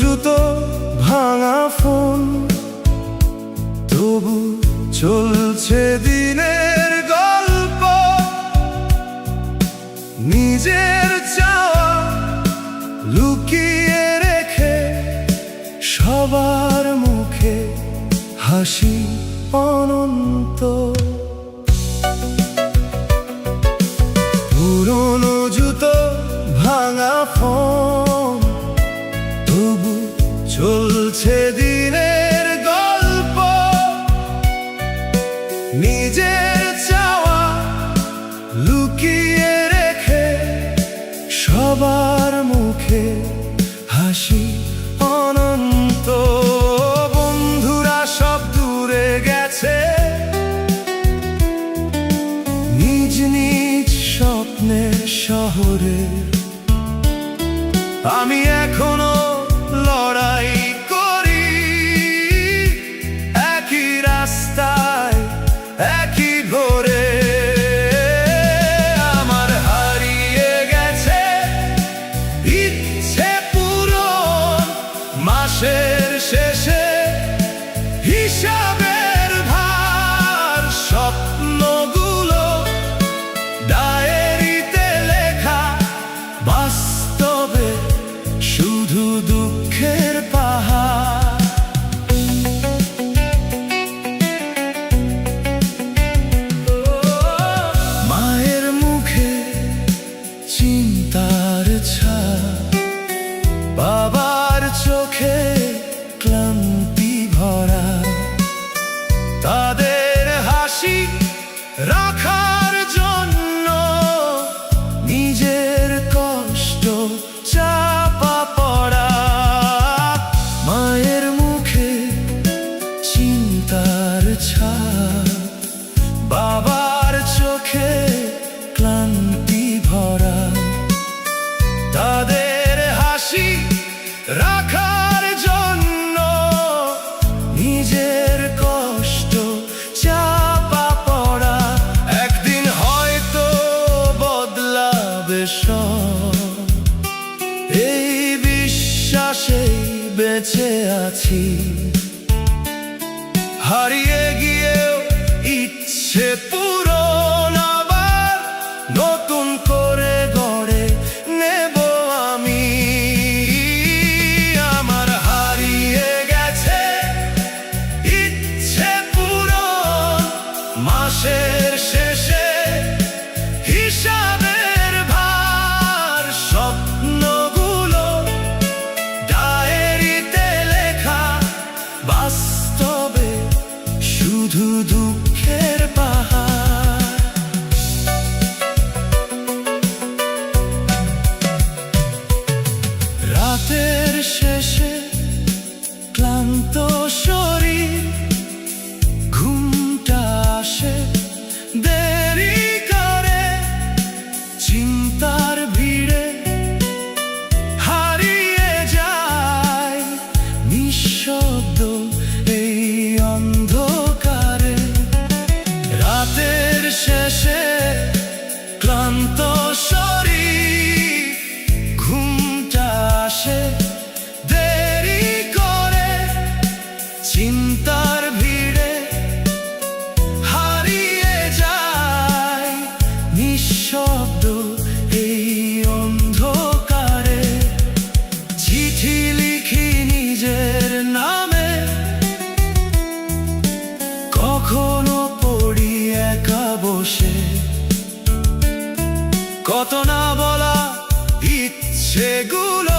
জুতো ভাঙা ফোন, তবু চলছে দিনের গল্প। নিজের চাওয়া লুকিয়ে রেখে সবার মুখে হাসি অনন্ত। পুরনো জুতো ভাঙা ফোন, তবু চলছে দিনের গল্প। নিজের চাওয়া লুকিয়ে রেখে সবার মুখে হাসি অনন্ত। বন্ধুরা সব দূরে গেছে, নিজ নিজ স্বপ্নের শহরে। আমি এখনো লড়াই করি, একই রাস্তায় একই ভোরে। আমার হারিয়ে গেছে ইচ্ছে পূরণ, মাসের শেষে হিসাবের ভার। স্বপ্নগুলো ডায়েরিতে লেখা, বাস্তবে শুধু দুঃখের পাহাড়। মায়ের মুখে চিন্তার ছাপ, বাবার চোখে ক্লান্তি ভরা। তাদের হাসি রাখার জন্য নিজের কষ্ট চাপা পড়া। মায়ের মুখে চিন্তার ছাপ, বাবার চোখে ক্লান্তি ভরা। তাদের হাসি রাখার জন্য নিজের কষ্ট চাপা পড়া। একদিন হয়তো বদলাবে সব, এই বিশ্বাসেই বেঁচে আছি। হারিয়ে গিয়েও ইচ্ছে পূরণ, আবার নতুন করে গড়ে নেব আমি। আমার হারিয়ে গেছে ইচ্ছে পূরণ, মাসের শেষে হিসাবের ভার। স্বপ্নগুলো ডায়েরিতে লেখা, বাস্তবে শুধু দুঃখের পাহাড়। রাতের শেষে ক্লান্ত শরীর, ঘুমটা আসে দেরি করে। চিন্তার ভিড়ে হারিয়ে যায় নিঃশব্দ এই অন্ধকারে। রাতের শেষে ক্লান্ত শরীর, ঘুমটা আসে দেরি করে। চিন্তার ভিড়ে হারিয়ে যায় নিঃশব্দ এই অন্ধকারে। চিঠি লিখি নিজের নামে, কখনো পড়ি একা বসে। কত না বলা ইচ্ছেগুলো